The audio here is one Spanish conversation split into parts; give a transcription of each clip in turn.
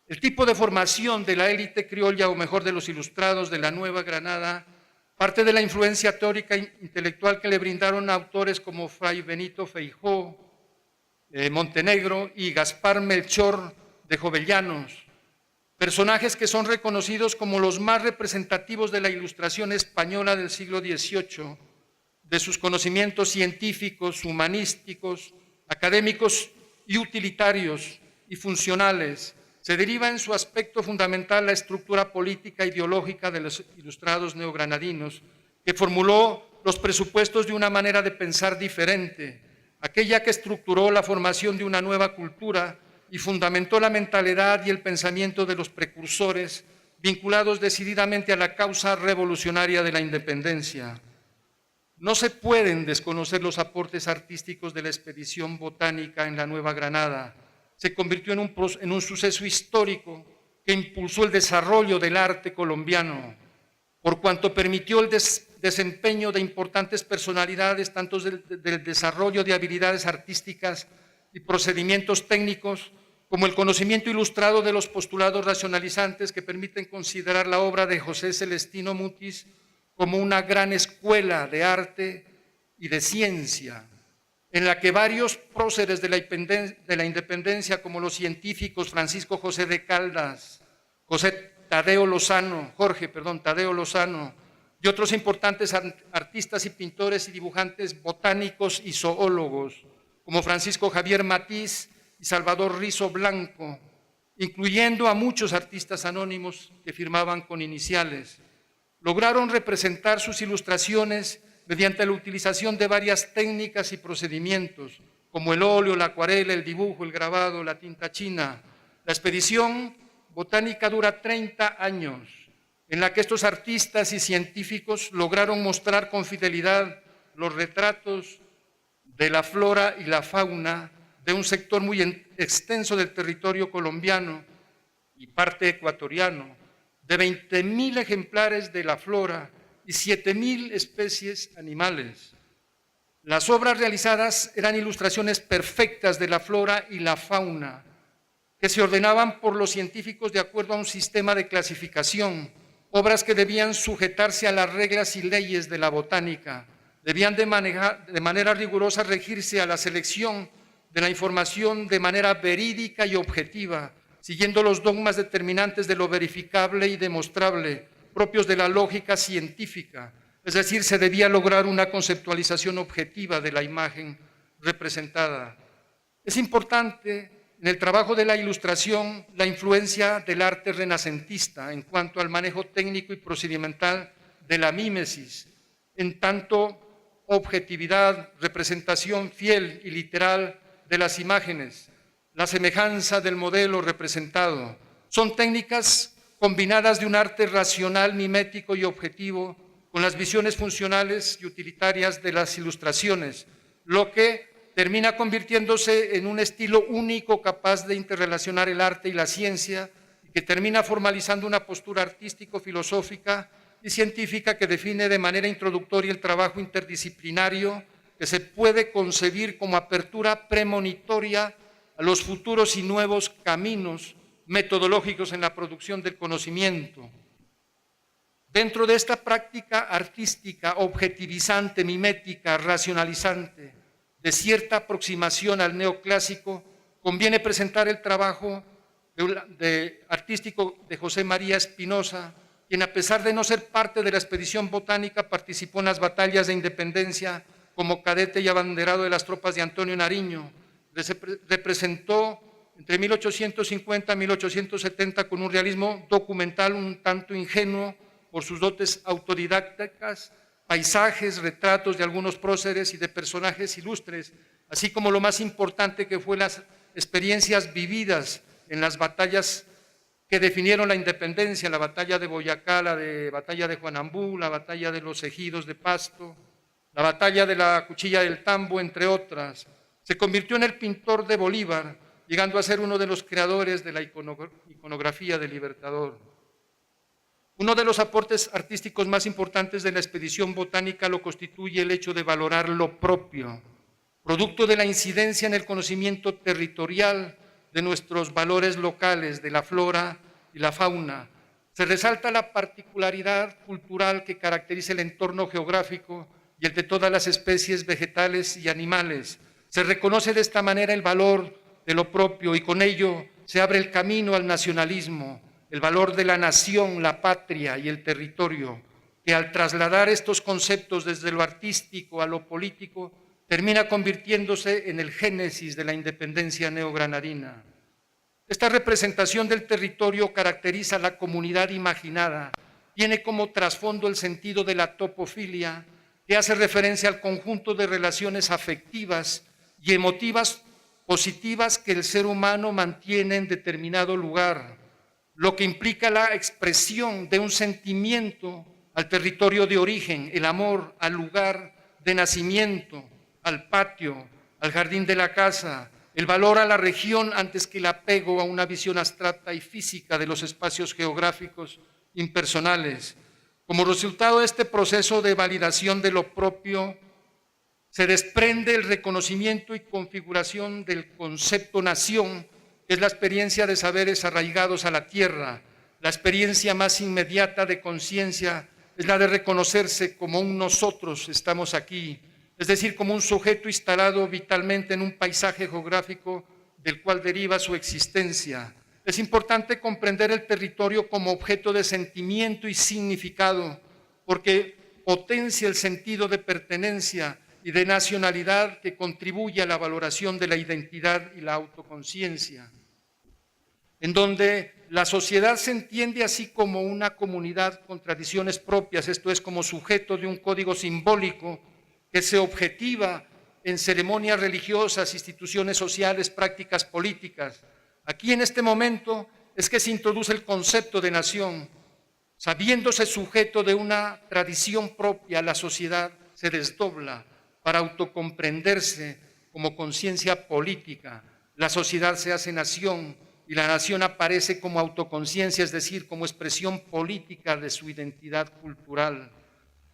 El tipo de formación de la élite criolla, o mejor de los ilustrados de la Nueva Granada, parte de la influencia teórica e intelectual que le brindaron autores como Fray Benito Feijóo, Montenegro y Gaspar Melchor de Jovellanos, personajes que son reconocidos como los más representativos de la Ilustración española del siglo XVIII, de sus conocimientos científicos, humanísticos, académicos y utilitarios y funcionales. Se deriva en su aspecto fundamental la estructura política e ideológica de los ilustrados neogranadinos, que formuló los presupuestos de una manera de pensar diferente, aquella que estructuró la formación de una nueva cultura y fundamentó la mentalidad y el pensamiento de los precursores vinculados decididamente a la causa revolucionaria de la independencia. No se pueden desconocer los aportes artísticos de la expedición botánica en la Nueva Granada. Se convirtió en un suceso histórico que impulsó el desarrollo del arte colombiano, por cuanto permitió el desempeño de importantes personalidades, tanto del desarrollo de habilidades artísticas y procedimientos técnicos, como el conocimiento ilustrado de los postulados racionalizantes que permiten considerar la obra de José Celestino Mutis como una gran escuela de arte y de ciencia, en la que varios próceres de la independencia, como los científicos Francisco José de Caldas, Jorge Tadeo Lozano y otros importantes artistas y pintores y dibujantes botánicos y zoólogos, como Francisco Javier Matiz y Salvador Rizo Blanco, incluyendo a muchos artistas anónimos que firmaban con iniciales, lograron representar sus ilustraciones mediante la utilización de varias técnicas y procedimientos, como el óleo, la acuarela, el dibujo, el grabado, la tinta china. La expedición botánica dura 30 años, en la que estos artistas y científicos lograron mostrar con fidelidad los retratos de la flora y la fauna de un sector muy extenso del territorio colombiano y parte ecuatoriano, de 20.000 ejemplares de la flora y 7.000 especies animales. Las obras realizadas eran ilustraciones perfectas de la flora y la fauna, que se ordenaban por los científicos de acuerdo a un sistema de clasificación, obras que debían sujetarse a las reglas y leyes de la botánica, debían de manera rigurosa regirse a la selección de la información de manera verídica y objetiva, siguiendo los dogmas determinantes de lo verificable y demostrable, propios de la lógica científica, es decir, se debía lograr una conceptualización objetiva de la imagen representada. Es importante en el trabajo de la ilustración la influencia del arte renacentista en cuanto al manejo técnico y procedimental de la mímesis, en tanto objetividad, representación fiel y literal de las imágenes, la semejanza del modelo representado. Son técnicas combinadas de un arte racional, mimético y objetivo con las visiones funcionales y utilitarias de las ilustraciones, lo que termina convirtiéndose en un estilo único capaz de interrelacionar el arte y la ciencia y que termina formalizando una postura artístico-filosófica y científica que define de manera introductoria el trabajo interdisciplinario que se puede concebir como apertura premonitoria a los futuros y nuevos caminos metodológicos en la producción del conocimiento. Dentro de esta práctica artística objetivizante, mimética, racionalizante, de cierta aproximación al neoclásico, conviene presentar el trabajo artístico de José María Espinosa, quien a pesar de no ser parte de la expedición botánica participó en las batallas de independencia como cadete y abanderado de las tropas de Antonio Nariño. Representó entre 1850 y 1870 con un realismo documental un tanto ingenuo por sus dotes autodidácticas, paisajes, retratos de algunos próceres y de personajes ilustres, así como lo más importante que fue las experiencias vividas en las batallas que definieron la independencia, la batalla de Boyacá, la batalla de Juanambú, la batalla de los Ejidos de Pasto, la batalla de la Cuchilla del Tambo, entre otras. Se convirtió en el pintor de Bolívar, llegando a ser uno de los creadores de la iconografía del Libertador. Uno de los aportes artísticos más importantes de la expedición botánica lo constituye el hecho de valorar lo propio, producto de la incidencia en el conocimiento territorial de nuestros valores locales, de la flora y la fauna. Se resalta la particularidad cultural que caracteriza el entorno geográfico y el de todas las especies vegetales y animales. Se reconoce de esta manera el valor de lo propio y con ello se abre el camino al nacionalismo, el valor de la nación, la patria y el territorio, que al trasladar estos conceptos desde lo artístico a lo político, termina convirtiéndose en el génesis de la independencia neogranadina. Esta representación del territorio caracteriza la comunidad imaginada, tiene como trasfondo el sentido de la topofilia, que hace referencia al conjunto de relaciones afectivas y emotivas positivas que el ser humano mantiene en determinado lugar, lo que implica la expresión de un sentimiento al territorio de origen, el amor al lugar de nacimiento, al patio, al jardín de la casa, el valor a la región antes que el apego a una visión abstracta y física de los espacios geográficos impersonales. Como resultado de este proceso de validación de lo propio, se desprende el reconocimiento y configuración del concepto nación, que es la experiencia de saberes arraigados a la tierra. La experiencia más inmediata de conciencia es la de reconocerse como un nosotros estamos aquí, es decir, como un sujeto instalado vitalmente en un paisaje geográfico del cual deriva su existencia. Es importante comprender el territorio como objeto de sentimiento y significado, porque potencia el sentido de pertenencia y de nacionalidad que contribuye a la valoración de la identidad y la autoconciencia, en donde la sociedad se entiende así como una comunidad con tradiciones propias, esto es, como sujeto de un código simbólico que se objetiva en ceremonias religiosas, instituciones sociales, prácticas políticas. Aquí en este momento es que se introduce el concepto de nación. Sabiéndose sujeto de una tradición propia, la sociedad se desdobla para autocomprenderse como conciencia política. La sociedad se hace nación y la nación aparece como autoconciencia, es decir, como expresión política de su identidad cultural.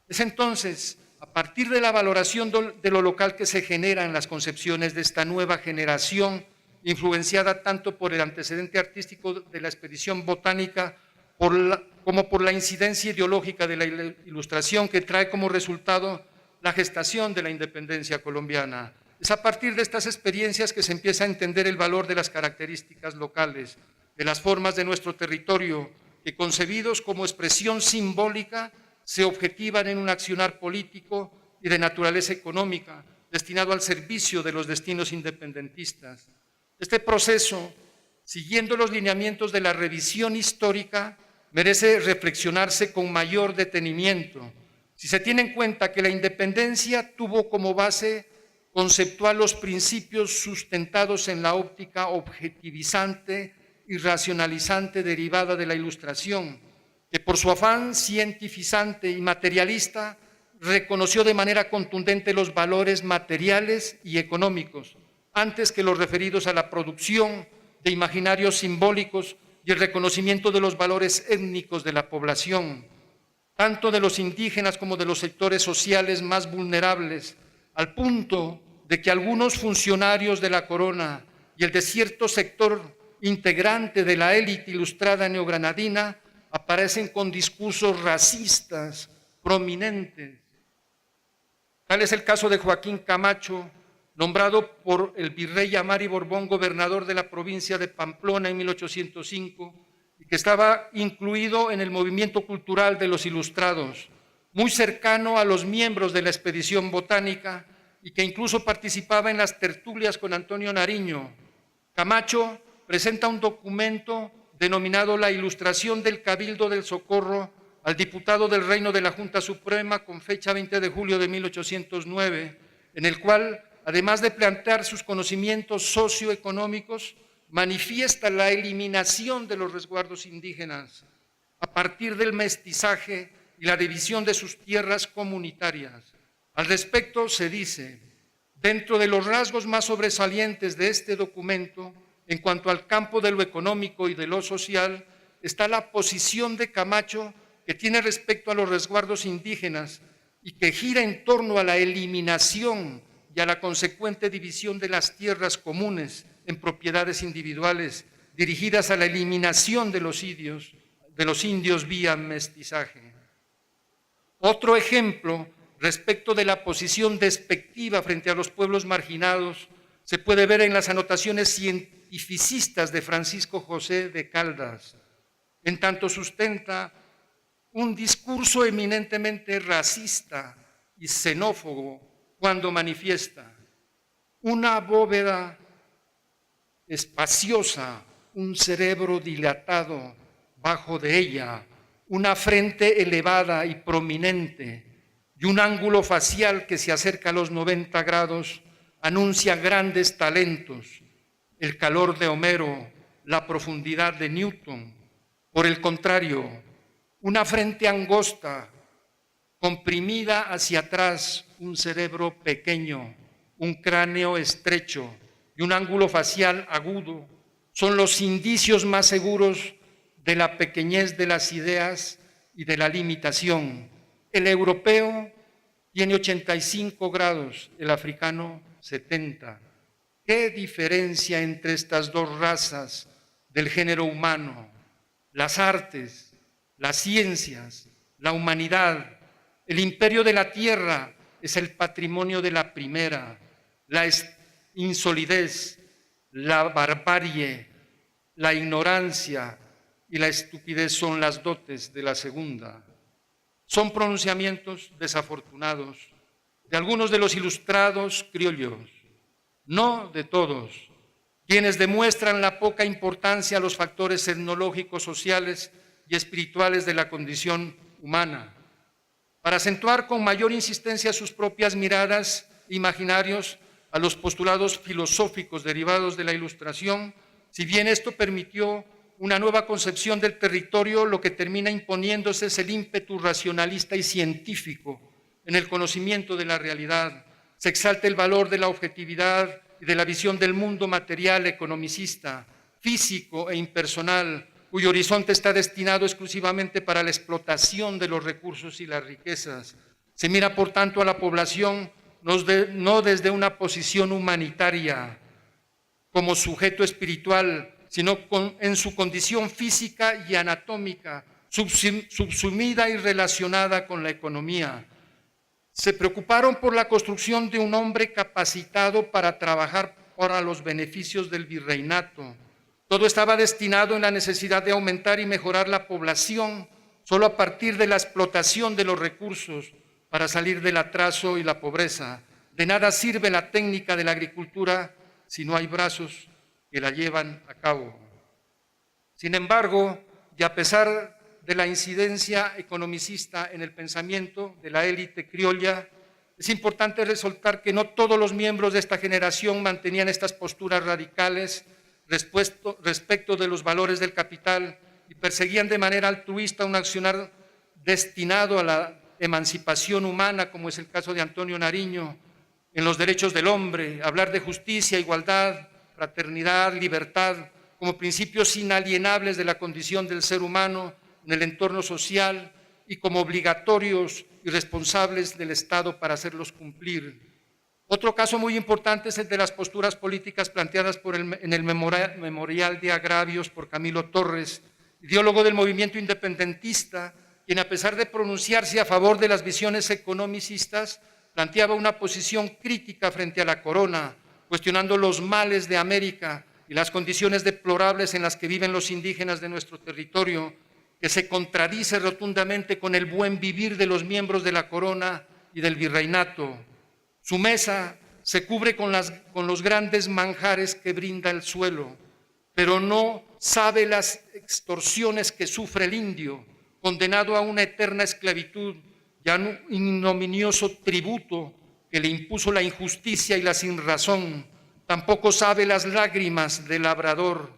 Es entonces a partir de la valoración de lo local que se genera en las concepciones de esta nueva generación, influenciada tanto por el antecedente artístico de la expedición botánica como por la incidencia ideológica de la Ilustración, que trae como resultado la gestación de la independencia colombiana. Es a partir de estas experiencias que se empieza a entender el valor de las características locales, de las formas de nuestro territorio, que concebidos como expresión simbólica se objetivan en un accionar político y de naturaleza económica, destinado al servicio de los destinos independentistas. Este proceso, siguiendo los lineamientos de la revisión histórica, merece reflexionarse con mayor detenimiento. Si se tiene en cuenta que la independencia tuvo como base conceptual los principios sustentados en la óptica objetivizante y racionalizante derivada de la Ilustración, que por su afán cientificante y materialista reconoció de manera contundente los valores materiales y económicos, antes que los referidos a la producción de imaginarios simbólicos y el reconocimiento de los valores étnicos de la población, tanto de los indígenas como de los sectores sociales más vulnerables, al punto de que algunos funcionarios de la corona y el de cierto sector integrante de la élite ilustrada neogranadina aparecen con discursos racistas prominentes. Tal es el caso de Joaquín Camacho, nombrado por el virrey Amari Borbón gobernador de la provincia de Pamplona en 1805, y que estaba incluido en el movimiento cultural de los Ilustrados, muy cercano a los miembros de la expedición botánica y que incluso participaba en las tertulias con Antonio Nariño. Camacho presenta un documento denominado La Ilustración del Cabildo del Socorro al diputado del Reino de la Junta Suprema con fecha 20 de julio de 1809, en el cual, además de plantear sus conocimientos socioeconómicos, manifiesta la eliminación de los resguardos indígenas a partir del mestizaje y la división de sus tierras comunitarias. Al respecto se dice, dentro de los rasgos más sobresalientes de este documento, en cuanto al campo de lo económico y de lo social, está la posición de Camacho que tiene respecto a los resguardos indígenas y que gira en torno a la eliminación y a la consecuente división de las tierras comunes en propiedades individuales dirigidas a la eliminación de los indios vía mestizaje. Otro ejemplo respecto de la posición despectiva frente a los pueblos marginados se puede ver en las anotaciones cientificistas de Francisco José de Caldas, en tanto sustenta un discurso eminentemente racista y xenófobo cuando manifiesta una bóveda espaciosa, un cerebro dilatado bajo de ella, una frente elevada y prominente y un ángulo facial que se acerca a los 90 grados, anuncia grandes talentos, el calor de Homero, la profundidad de Newton. Por el contrario, una frente angosta, comprimida hacia atrás, un cerebro pequeño, un cráneo estrecho y un ángulo facial agudo son los indicios más seguros de la pequeñez de las ideas y de la limitación. El europeo tiene 85 grados, el africano 70. ¿Qué diferencia entre estas dos razas del género humano? Las artes, las ciencias, la humanidad, el imperio de la tierra es el patrimonio de la primera, la insolidez, la barbarie, la ignorancia y la estupidez son las dotes de la segunda. Son pronunciamientos desafortunados de algunos de los ilustrados criollos, no de todos, quienes demuestran la poca importancia a los factores etnológicos, sociales y espirituales de la condición humana. Para acentuar con mayor insistencia sus propias miradas e imaginarios a los postulados filosóficos derivados de la Ilustración, si bien esto permitió una nueva concepción del territorio, lo que termina imponiéndose es el ímpetu racionalista y científico en el conocimiento de la realidad. Se exalta el valor de la objetividad y de la visión del mundo material, economicista, físico e impersonal, cuyo horizonte está destinado exclusivamente para la explotación de los recursos y las riquezas. Se mira, por tanto, a la población no desde una posición humanitaria como sujeto espiritual, sino en su condición física y anatómica, subsumida y relacionada con la economía. Se preocuparon por la construcción de un hombre capacitado para trabajar para los beneficios del virreinato. Todo estaba destinado en la necesidad de aumentar y mejorar la población, solo a partir de la explotación de los recursos para salir del atraso y la pobreza. De nada sirve la técnica de la agricultura si no hay brazos que la llevan a cabo. Sin embargo, y a pesar de la incidencia economicista en el pensamiento de la élite criolla, es importante resaltar que no todos los miembros de esta generación mantenían estas posturas radicales respecto de los valores del capital y perseguían de manera altruista un accionar destinado a la emancipación humana, como es el caso de Antonio Nariño, en los derechos del hombre, hablar de justicia, igualdad, fraternidad, libertad, como principios inalienables de la condición del ser humano en el entorno social y como obligatorios y responsables del Estado para hacerlos cumplir. Otro caso muy importante es el de las posturas políticas planteadas en el Memorial de Agravios por Camilo Torres, ideólogo del movimiento independentista, quien, a pesar de pronunciarse a favor de las visiones economicistas, planteaba una posición crítica frente a la corona, cuestionando los males de América y las condiciones deplorables en las que viven los indígenas de nuestro territorio, que se contradice rotundamente con el buen vivir de los miembros de la corona y del virreinato. Su mesa se cubre con los grandes manjares que brinda el suelo, pero no sabe las extorsiones que sufre el indio, condenado a una eterna esclavitud y a un ignominioso tributo que le impuso la injusticia y la sinrazón. Tampoco sabe las lágrimas del labrador,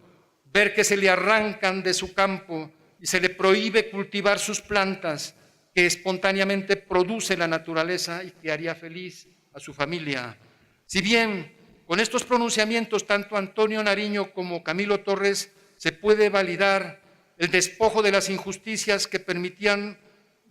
ver que se le arrancan de su campo y se le prohíbe cultivar sus plantas que espontáneamente produce la naturaleza y que haría feliz a su familia. Si bien con estos pronunciamientos tanto Antonio Nariño como Camilo Torres se puede validar el despojo de las injusticias que permitían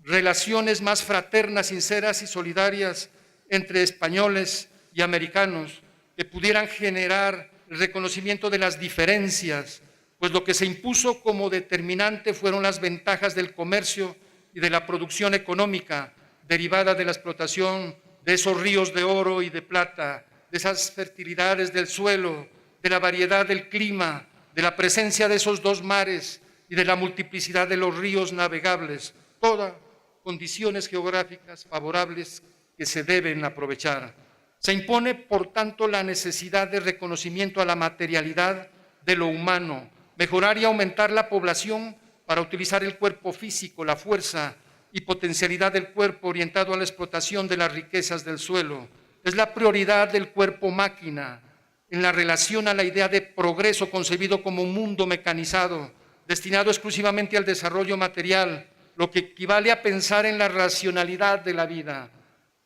relaciones más fraternas, sinceras y solidarias entre españoles y americanos que pudieran generar el reconocimiento de las diferencias, pues lo que se impuso como determinante fueron las ventajas del comercio y de la producción económica derivada de la explotación de esos ríos de oro y de plata, de esas fertilidades del suelo, de la variedad del clima, de la presencia de esos dos mares y de la multiplicidad de los ríos navegables, todas condiciones geográficas favorables que se deben aprovechar. Se impone, por tanto, la necesidad de reconocimiento a la materialidad de lo humano, mejorar y aumentar la población para utilizar el cuerpo físico, la fuerza y potencialidad del cuerpo orientado a la explotación de las riquezas del suelo. Es la prioridad del cuerpo máquina en la relación a la idea de progreso concebido como un mundo mecanizado, destinado exclusivamente al desarrollo material, lo que equivale a pensar en la racionalidad de la vida.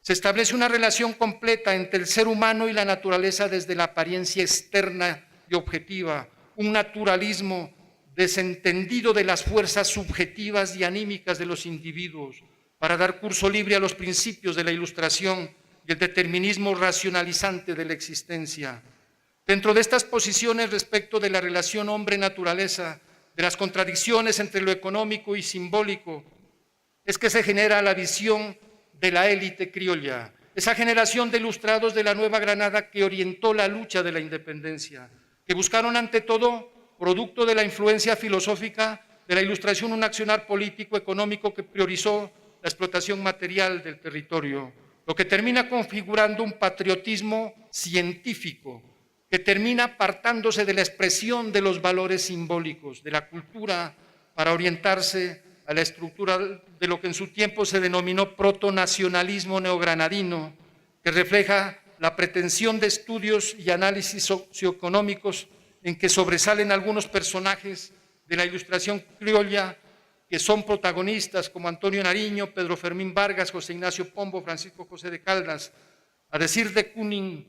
Se establece una relación completa entre el ser humano y la naturaleza desde la apariencia externa y objetiva, un naturalismo desentendido de las fuerzas subjetivas y anímicas de los individuos, para dar curso libre a los principios de la Ilustración y el determinismo racionalizante de la existencia. Dentro de estas posiciones respecto de la relación hombre-naturaleza, de las contradicciones entre lo económico y simbólico, es que se genera la visión de la élite criolla, esa generación de ilustrados de la Nueva Granada que orientó la lucha de la independencia, que buscaron ante todo, producto de la influencia filosófica de la Ilustración, un accionar político económico que priorizó la explotación material del territorio, lo que termina configurando un patriotismo científico que termina apartándose de la expresión de los valores simbólicos, de la cultura, para orientarse a la estructura de lo que en su tiempo se denominó protonacionalismo neogranadino, que refleja la pretensión de estudios y análisis socioeconómicos en que sobresalen algunos personajes de la Ilustración criolla que son protagonistas, como Antonio Nariño, Pedro Fermín Vargas, José Ignacio Pombo, Francisco José de Caldas. A decir de Kooning,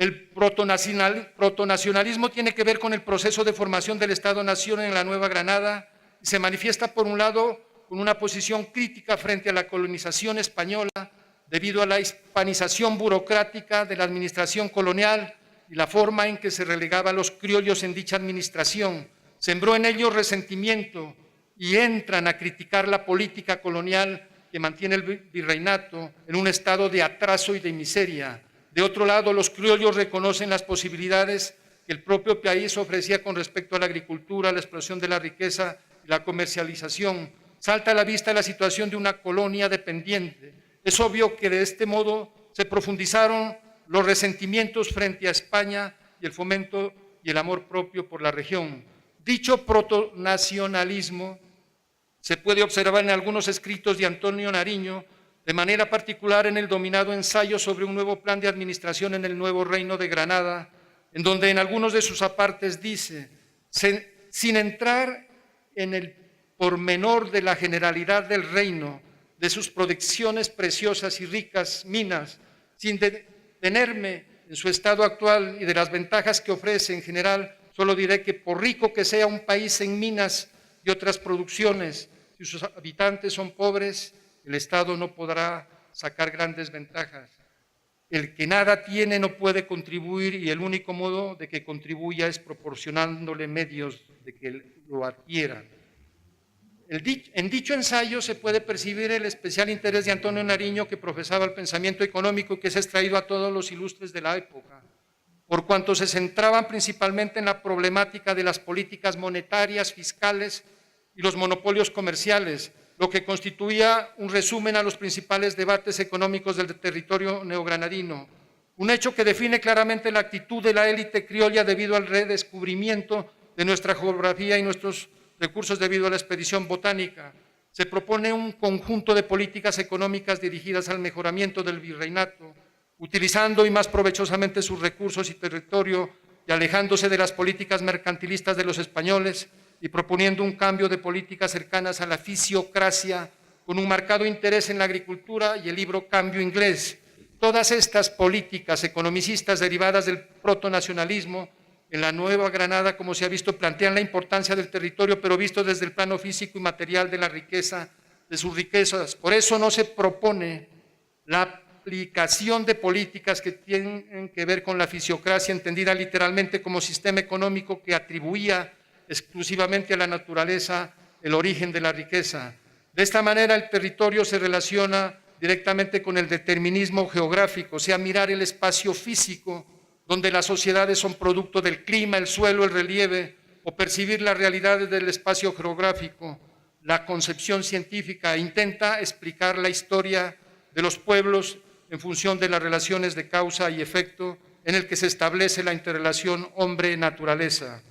el protonacionalismo tiene que ver con el proceso de formación del Estado-Nación en la Nueva Granada y se manifiesta, por un lado, con una posición crítica frente a la colonización española debido a la hispanización burocrática de la administración colonial y la forma en que se relegaba a los criollos en dicha administración. Sembró en ellos resentimiento y entran a criticar la política colonial que mantiene el virreinato en un estado de atraso y de miseria. De otro lado, los criollos reconocen las posibilidades que el propio país ofrecía con respecto a la agricultura, la explotación de la riqueza y la comercialización. Salta a la vista la situación de una colonia dependiente. Es obvio que de este modo se profundizaron los resentimientos frente a España y el fomento y el amor propio por la región. Dicho protonacionalismo se puede observar en algunos escritos de Antonio Nariño, de manera particular en el dominado ensayo sobre un nuevo plan de administración en el nuevo Reino de Granada, en donde en algunos de sus apartes dice, sin entrar en el pormenor de la generalidad del reino, de sus producciones preciosas y ricas minas, sin detenerme en su estado actual y de las ventajas que ofrece en general, solo diré que por rico que sea un país en minas y otras producciones, si sus habitantes son pobres, el Estado no podrá sacar grandes ventajas. El que nada tiene no puede contribuir y el único modo de que contribuya es proporcionándole medios de que lo adquiera. En dicho ensayo se puede percibir el especial interés de Antonio Nariño, que profesaba el pensamiento económico que es extraído a todos los ilustres de la época, por cuanto se centraban principalmente en la problemática de las políticas monetarias, fiscales y los monopolios comerciales, lo que constituía un resumen a los principales debates económicos del territorio neogranadino. Un hecho que define claramente la actitud de la élite criolla debido al redescubrimiento de nuestra geografía y nuestros recursos debido a la expedición botánica. Se propone un conjunto de políticas económicas dirigidas al mejoramiento del virreinato, utilizando y más provechosamente sus recursos y territorio y alejándose de las políticas mercantilistas de los españoles y proponiendo un cambio de políticas cercanas a la fisiocracia con un marcado interés en la agricultura y el libro Cambio Inglés. Todas estas políticas economicistas derivadas del protonacionalismo en la Nueva Granada, como se ha visto, plantean la importancia del territorio, pero visto desde el plano físico y material de la riqueza, de sus riquezas. Por eso no se propone la aplicación de políticas que tienen que ver con la fisiocracia, entendida literalmente como sistema económico que atribuía exclusivamente a la naturaleza el origen de la riqueza. De esta manera, el territorio se relaciona directamente con el determinismo geográfico, o sea, mirar el espacio físico, donde las sociedades son producto del clima, el suelo, el relieve, o percibir las realidades del espacio geográfico. La concepción científica intenta explicar la historia de los pueblos en función de las relaciones de causa y efecto en el que se establece la interrelación hombre-naturaleza.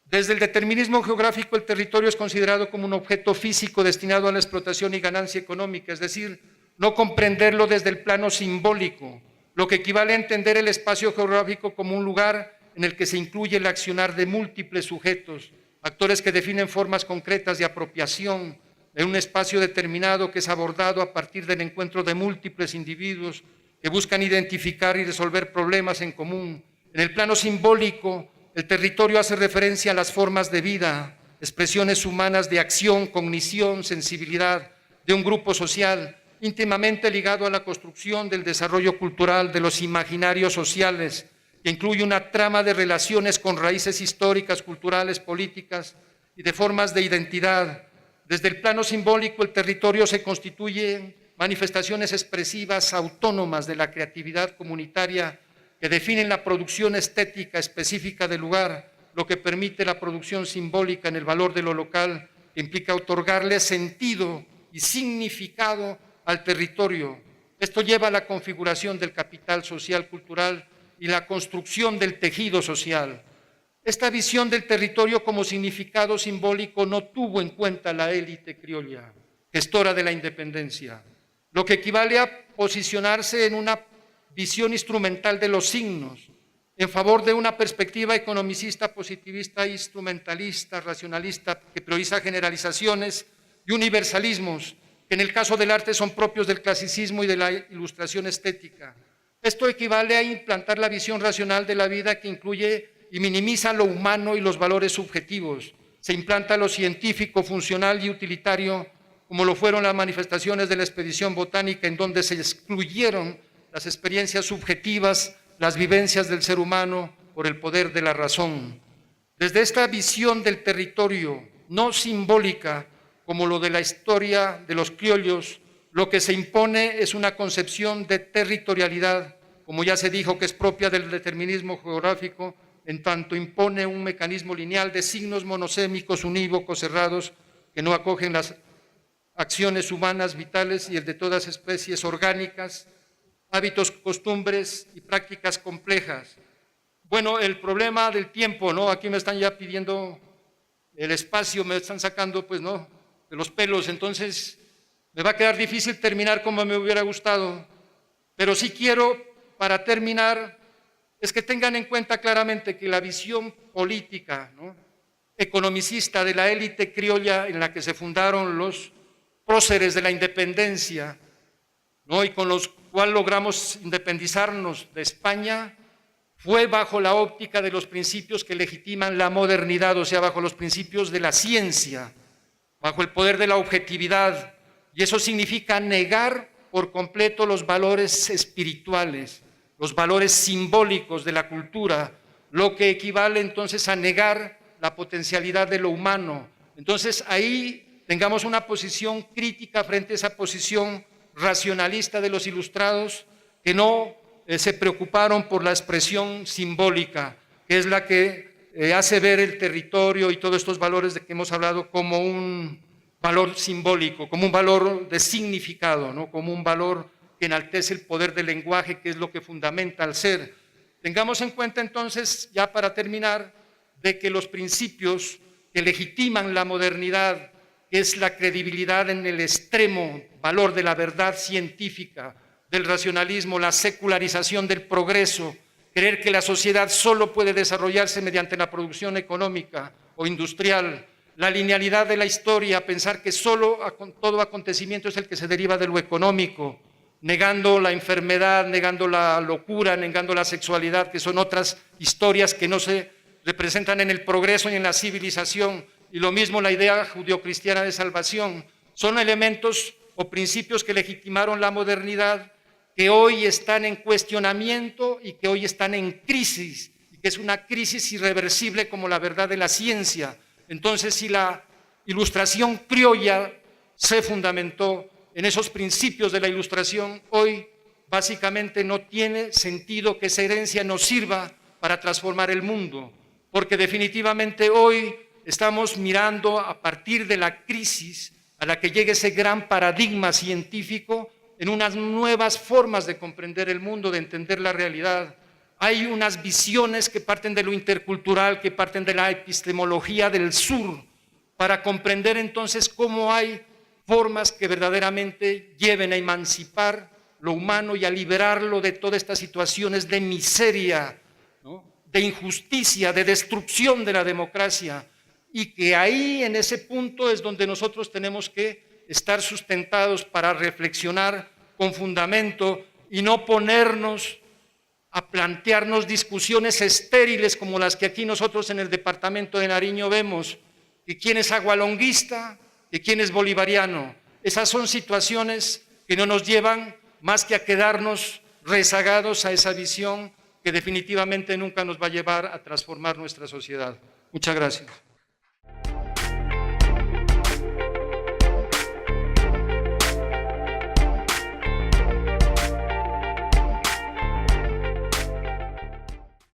Desde el determinismo geográfico, el territorio es considerado como un objeto físico destinado a la explotación y ganancia económica, es decir, no comprenderlo desde el plano simbólico, lo que equivale a entender el espacio geográfico como un lugar en el que se incluye el accionar de múltiples sujetos, actores que definen formas concretas de apropiación de un espacio determinado que es abordado a partir del encuentro de múltiples individuos que buscan identificar y resolver problemas en común. En el plano simbólico, el territorio hace referencia a las formas de vida, expresiones humanas de acción, cognición, sensibilidad de un grupo social, íntimamente ligado a la construcción del desarrollo cultural de los imaginarios sociales, que incluye una trama de relaciones con raíces históricas, culturales, políticas y de formas de identidad. Desde el plano simbólico, el territorio se constituye en manifestaciones expresivas autónomas de la creatividad comunitaria que definen la producción estética específica del lugar, lo que permite la producción simbólica en el valor de lo local, que implica otorgarle sentido y significado al territorio. Esto lleva a la configuración del capital social cultural y la construcción del tejido social. Esta visión del territorio como significado simbólico no tuvo en cuenta la élite criolla, gestora de la independencia, lo que equivale a posicionarse en una visión instrumental de los signos, en favor de una perspectiva economicista, positivista, instrumentalista, racionalista, que prioriza generalizaciones y universalismos, que en el caso del arte son propios del clasicismo y de la ilustración estética. Esto equivale a implantar la visión racional de la vida que incluye y minimiza lo humano y los valores subjetivos. Se implanta lo científico, funcional y utilitario, como lo fueron las manifestaciones de la expedición botánica, en donde se excluyeron las experiencias subjetivas, las vivencias del ser humano por el poder de la razón. Desde esta visión del territorio no simbólica, como lo de la historia de los criollos, lo que se impone es una concepción de territorialidad, como ya se dijo, que es propia del determinismo geográfico, en tanto impone un mecanismo lineal de signos monosémicos, unívocos, cerrados, que no acogen las acciones humanas vitales y el de todas especies orgánicas, hábitos, costumbres y prácticas complejas. Bueno, el problema del tiempo, ¿no? Aquí me están ya pidiendo el espacio, me están sacando, pues, ¿no?, de los pelos, entonces me va a quedar difícil terminar como me hubiera gustado, pero sí quiero, para terminar, es que tengan en cuenta claramente que la visión política, ¿no?, economicista de la élite criolla en la que se fundaron los próceres de la independencia, ¿no?, y con los cuales logramos independizarnos de España, fue bajo la óptica de los principios que legitiman la modernidad, o sea, bajo los principios de la ciencia, bajo el poder de la objetividad, y eso significa negar por completo los valores espirituales, los valores simbólicos de la cultura, lo que equivale entonces a negar la potencialidad de lo humano. Entonces ahí tengamos una posición crítica frente a esa posición racionalista de los ilustrados que no se preocuparon por la expresión simbólica, que es la que hace ver el territorio y todos estos valores de que hemos hablado como un valor simbólico, como un valor de significado, ¿no?, como un valor que enaltece el poder del lenguaje, que es lo que fundamenta al ser. Tengamos en cuenta entonces, ya para terminar, de que los principios que legitiman la modernidad, que es la credibilidad en el extremo valor de la verdad científica, del racionalismo, la secularización del progreso, creer que la sociedad solo puede desarrollarse mediante la producción económica o industrial, la linealidad de la historia, pensar que solo todo acontecimiento es el que se deriva de lo económico, negando la enfermedad, negando la locura, negando la sexualidad, que son otras historias que no se representan en el progreso y en la civilización, y lo mismo la idea judeocristiana de salvación, son elementos o principios que legitimaron la modernidad que hoy están en cuestionamiento y que hoy están en crisis, y que es una crisis irreversible como la verdad de la ciencia. Entonces, si la Ilustración criolla se fundamentó en esos principios de la Ilustración, hoy básicamente no tiene sentido que esa herencia nos sirva para transformar el mundo, porque definitivamente hoy estamos mirando a partir de la crisis a la que llegue ese gran paradigma científico en unas nuevas formas de comprender el mundo, de entender la realidad. Hay unas visiones que parten de lo intercultural, que parten de la epistemología del sur, para comprender entonces cómo hay formas que verdaderamente lleven a emancipar lo humano y a liberarlo de todas estas situaciones de miseria, ¿no?, de injusticia, de destrucción de la democracia, y que ahí en ese punto es donde nosotros tenemos que estar sustentados para reflexionar con fundamento y no ponernos a plantearnos discusiones estériles como las que aquí nosotros en el departamento de Nariño vemos, que quién es agualonguista, que quién es bolivariano. Esas son situaciones que no nos llevan más que a quedarnos rezagados a esa visión que definitivamente nunca nos va a llevar a transformar nuestra sociedad. Muchas gracias.